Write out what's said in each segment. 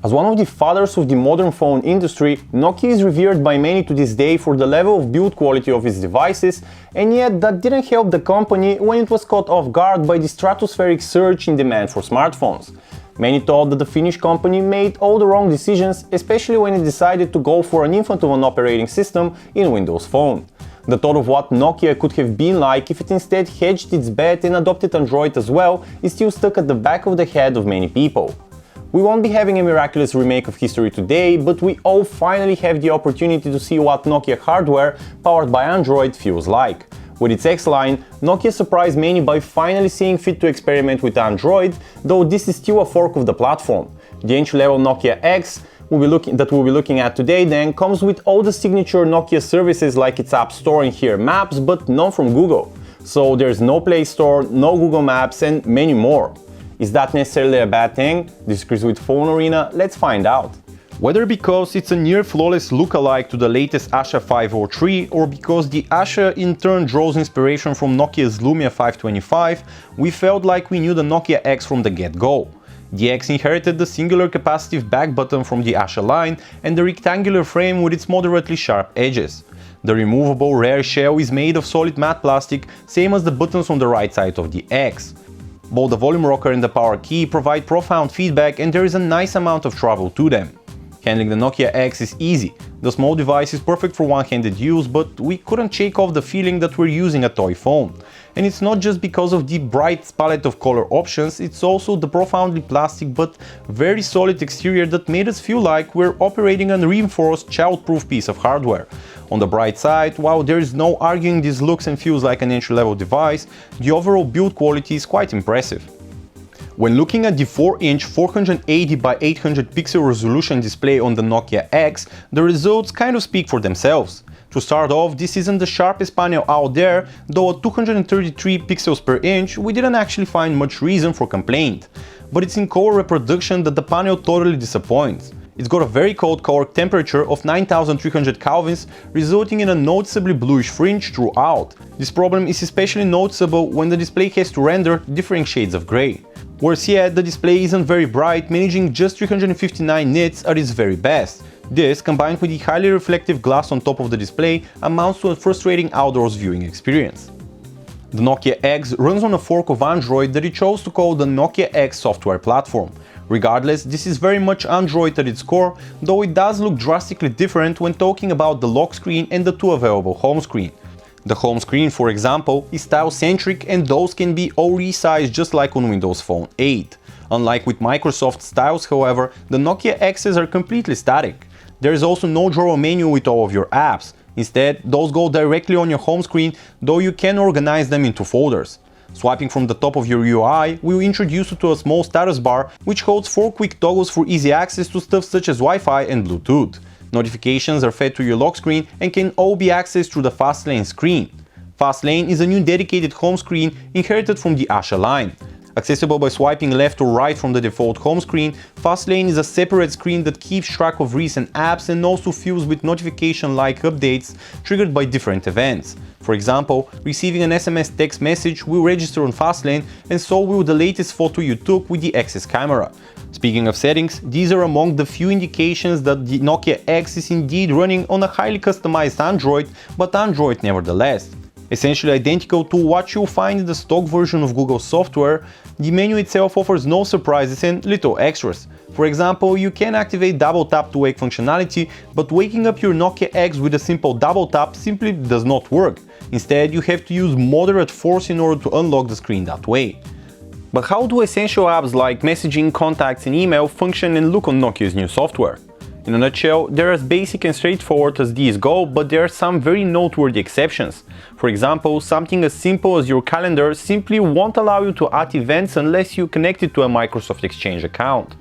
As one of the fathers of the modern phone industry, Nokia is revered by many to this day for the level of build quality of its devices, and yet that didn't help the company when it was caught off guard by the stratospheric surge in demand for smartphones. Many thought that the Finnish company made all the wrong decisions, especially when it decided to go for an infant of an operating system in Windows Phone. The thought of what Nokia could have been like if it instead hedged its bet and adopted Android as well is still stuck at the back of the head of many people. We won't be having a miraculous remake of history today, but we all finally have the opportunity to see what Nokia hardware powered by Android feels like. With its X line, Nokia surprised many by finally seeing fit to experiment with Android, though this is still a fork of the platform. The entry-level Nokia X we'll be looking at today then comes with all the signature Nokia services like its App Store and here Maps, but none from Google. So there's no Play Store, no Google Maps and many more. Is that necessarily a bad thing? This is Chris with PhoneArena, let's find out. Whether because it's a near-flawless lookalike to the latest Asha 503 or because the Asha in turn draws inspiration from Nokia's Lumia 525, we felt like we knew the Nokia X from the get-go. The X inherited the singular capacitive back button from the Asha line and the rectangular frame with its moderately sharp edges. The removable rear shell is made of solid matte plastic, same as the buttons on the right side of the X. Both the volume rocker and the power key provide profound feedback and there is a nice amount of travel to them. Handling the Nokia X is easy. The small device is perfect for one-handed use, but we couldn't shake off the feeling that we're using a toy phone. And it's not just because of the bright palette of color options, it's also the profoundly plastic but very solid exterior that made us feel like we're operating a reinforced, child-proof piece of hardware. On the bright side, while there is no arguing this looks and feels like an entry-level device, the overall build quality is quite impressive. When looking at the 4-inch 480 by 800 pixel resolution display on the Nokia X, the results kind of speak for themselves. To start off, this isn't the sharpest panel out there, though at 233 pixels per inch we didn't actually find much reason for complaint. But it's in color reproduction that the panel totally disappoints. It's got a very cold color temperature of 9300 Kelvins, resulting in a noticeably bluish fringe throughout. This problem is especially noticeable when the display has to render different shades of grey. Worse yet, the display isn't very bright, managing just 359 nits at its very best. This, combined with the highly reflective glass on top of the display, amounts to a frustrating outdoors viewing experience. The Nokia X runs on a fork of Android that it chose to call the Nokia X software platform. Regardless, this is very much Android at its core, though it does look drastically different when talking about the lock screen and the two available home screen. The home screen, for example, is style-centric and those can be all resized just like on Windows Phone 8. Unlike with Microsoft styles, however, the Nokia X's are completely static. There is also no drawer menu with all of your apps. Instead, those go directly on your home screen, though you can organize them into folders. Swiping from the top of your UI will introduce you to a small status bar which holds 4 quick toggles for easy access to stuff such as Wi-Fi and Bluetooth. Notifications are fed to your lock screen and can all be accessed through the Fastlane screen. Fastlane is a new dedicated home screen inherited from the Asha line. Accessible by swiping left or right from the default home screen, Fastlane is a separate screen that keeps track of recent apps and also fills with notification-like updates triggered by different events. For example, receiving an SMS text message will register on Fastlane and so will the latest photo you took with the X's camera. Speaking of settings, these are among the few indications that the Nokia X is indeed running on a highly customized Android, but Android nevertheless. Essentially identical to what you'll find in the stock version of Google software, the menu itself offers no surprises and little extras. For example, you can activate double tap to wake functionality, but waking up your Nokia X with a simple double tap simply does not work. Instead, you have to use moderate force in order to unlock the screen that way. But how do essential apps like messaging, contacts and email function and look on Nokia's new software? In a nutshell, they're as basic and straightforward as these go, but there are some very noteworthy exceptions. For example, something as simple as your calendar simply won't allow you to add events unless you connect it to a Microsoft Exchange account.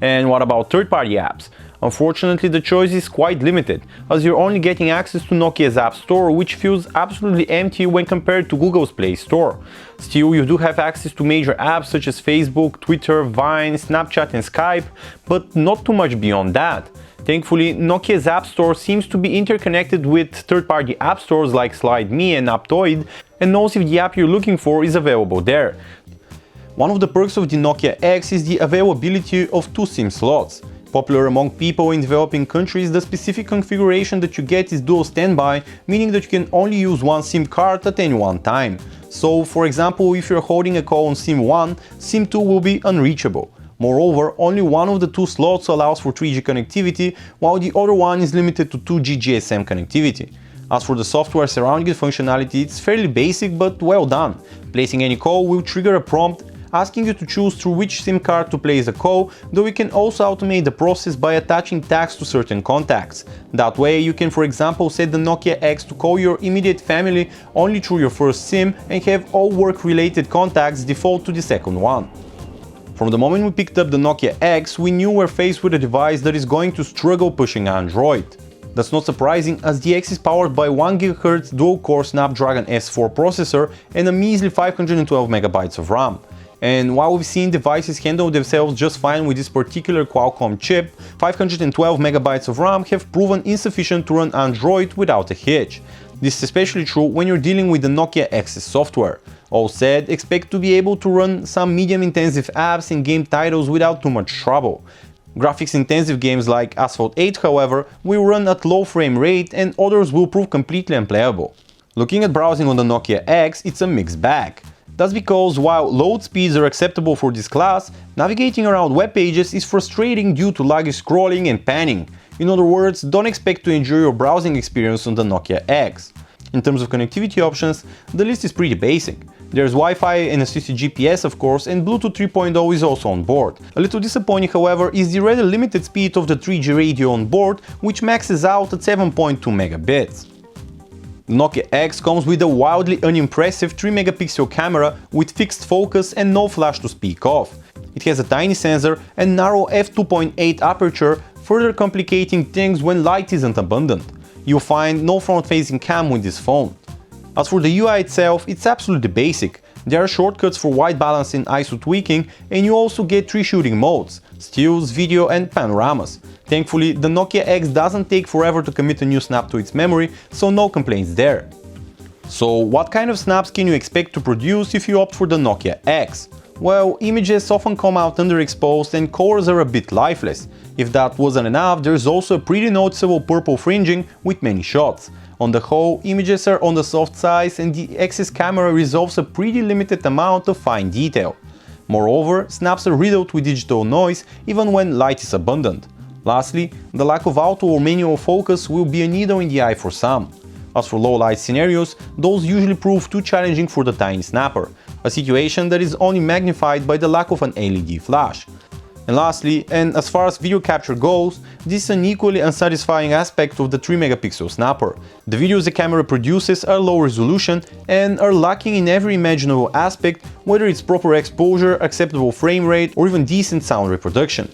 And what about third-party apps? Unfortunately, the choice is quite limited, as you're only getting access to Nokia's App Store, which feels absolutely empty when compared to Google's Play Store. Still, you do have access to major apps such as Facebook, Twitter, Vine, Snapchat and Skype, but not too much beyond that. Thankfully, Nokia's App Store seems to be interconnected with third-party app stores like SlideMe and Aptoid, and knows if the app you're looking for is available there. One of the perks of the Nokia X is the availability of 2 SIM slots. Popular among people in developing countries, the specific configuration that you get is dual standby, meaning that you can only use one SIM card at any one time. So, for example, if you're holding a call on SIM 1, SIM 2 will be unreachable. Moreover, only one of the two slots allows for 3G connectivity, while the other one is limited to 2G GSM connectivity. As for the software surrounding the functionality, it's fairly basic but well done. Placing any call will trigger a prompt asking you to choose through which SIM card to place the call, though you can also automate the process by attaching tags to certain contacts. That way you can, for example, set the Nokia X to call your immediate family only through your first SIM and have all work-related contacts default to the second one. From the moment we picked up the Nokia X, we knew we're faced with a device that is going to struggle pushing Android. That's not surprising, as the X is powered by 1 GHz dual-core Snapdragon S4 processor and a measly 512 MB of RAM. And while we've seen devices handle themselves just fine with this particular Qualcomm chip, 512 MB of RAM have proven insufficient to run Android without a hitch. This is especially true when you're dealing with the Nokia X's software. All said, expect to be able to run some medium-intensive apps and game titles without too much trouble. Graphics-intensive games like Asphalt 8, however, will run at low frame rate and others will prove completely unplayable. Looking at browsing on the Nokia X, it's a mixed bag. That's because while load speeds are acceptable for this class, navigating around web pages is frustrating due to laggy scrolling and panning. In other words, don't expect to enjoy your browsing experience on the Nokia X. In terms of connectivity options, the list is pretty basic. There's Wi-Fi and assisted GPS of course, and Bluetooth 3.0 is also on board. A little disappointing, however, is the rather limited speed of the 3G radio on board, which maxes out at 7.2 megabits. The Nokia X comes with a wildly unimpressive 3-megapixel camera with fixed focus and no flash to speak of. It has a tiny sensor and narrow f2.8 aperture, further complicating things when light isn't abundant. You'll find no front-facing cam with this phone. As for the UI itself, it's absolutely basic. There are shortcuts for white balance and ISO tweaking, and you also get 3 shooting modes: stills, video and panoramas. Thankfully, the Nokia X doesn't take forever to commit a new snap to its memory, so no complaints there. So what kind of snaps can you expect to produce if you opt for the Nokia X? Well, images often come out underexposed and colors are a bit lifeless. If that wasn't enough, there's also a pretty noticeable purple fringing with many shots. On the whole, images are on the soft side and the X's camera resolves a pretty limited amount of fine detail. Moreover, snaps are riddled with digital noise even when light is abundant. Lastly, the lack of auto or manual focus will be a needle in the eye for some. As for low light scenarios, those usually prove too challenging for the tiny snapper, a situation that is only magnified by the lack of an LED flash. And lastly, and as far as video capture goes, this is an equally unsatisfying aspect of the 3-megapixel snapper. The videos the camera produces are low resolution and are lacking in every imaginable aspect, whether it's proper exposure, acceptable frame rate, or even decent sound reproduction.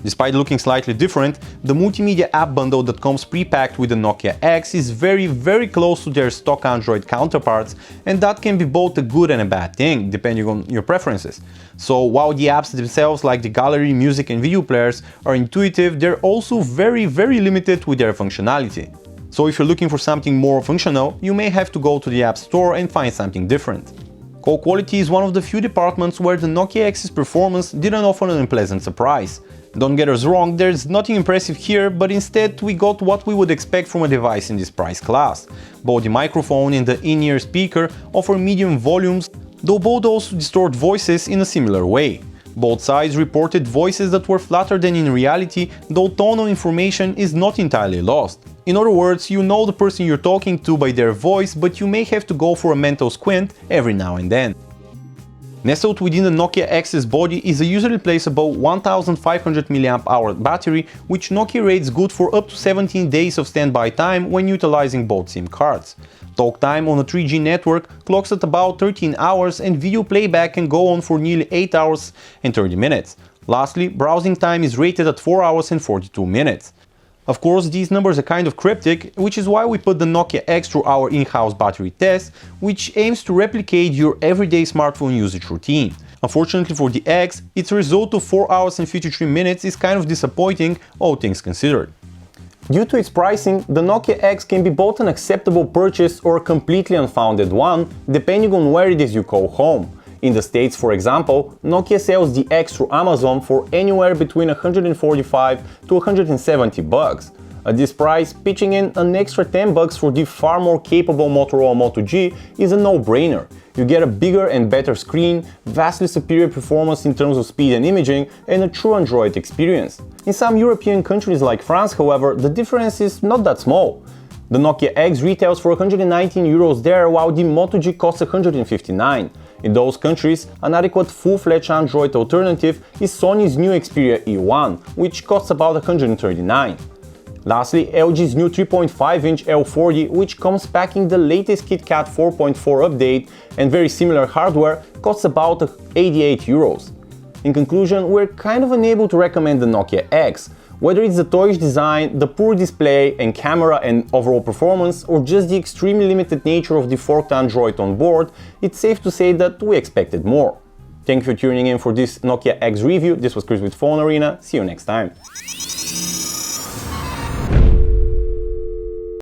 Despite looking slightly different, the Multimedia App bundle that comes pre-packed with the Nokia X is very close to their stock Android counterparts, and that can be both a good and a bad thing, depending on your preferences. So while the apps themselves, like the gallery, music and video players, are intuitive, they're also very limited with their functionality. So if you're looking for something more functional, you may have to go to the App Store and find something different. Call quality is one of the few departments where the Nokia X's performance didn't offer an unpleasant surprise. Don't get us wrong, there's nothing impressive here, but instead we got what we would expect from a device in this price class. Both the microphone and the in-ear speaker offer medium volumes, though both also distort voices in a similar way. Both sides reported voices that were flatter than in reality, though tonal information is not entirely lost. In other words, you know the person you're talking to by their voice, but you may have to go for a mental squint every now and then. Nestled within the Nokia X's body is a usually placeable 1500 mAh battery, which Nokia rates good for up to 17 days of standby time when utilizing both SIM cards. Talk time on a 3G network clocks at about 13 hours and video playback can go on for nearly 8 hours and 30 minutes. Lastly, browsing time is rated at 4 hours and 42 minutes. Of course, these numbers are kind of cryptic, which is why we put the Nokia X through our in-house battery test, which aims to replicate your everyday smartphone usage routine. Unfortunately for the X, its result of 4 hours and 53 minutes is kind of disappointing, all things considered. Due to its pricing, the Nokia X can be both an acceptable purchase or a completely unfounded one, depending on where it is you call home. In the States, for example, Nokia sells the X through Amazon for anywhere between $145 to $170. At this price, pitching in an extra $10 for the far more capable Motorola Moto G is a no-brainer. You get a bigger and better screen, vastly superior performance in terms of speed and imaging, and a true Android experience. In some European countries like France, however, the difference is not that small. The Nokia X retails for €119 there, while the Moto G costs $159. In those countries, an adequate full-fledged Android alternative is Sony's new Xperia E1, which costs about $139. Lastly, LG's new 3.5-inch L40, which comes packing the latest KitKat 4.4 update and very similar hardware, costs about €88. In conclusion, we're kind of unable to recommend the Nokia X. Whether it's the toyish design, the poor display and camera and overall performance, or just the extremely limited nature of the forked Android on board, it's safe to say that we expected more. Thank you for tuning in for this Nokia X review. This was Chris with PhoneArena. See you next time.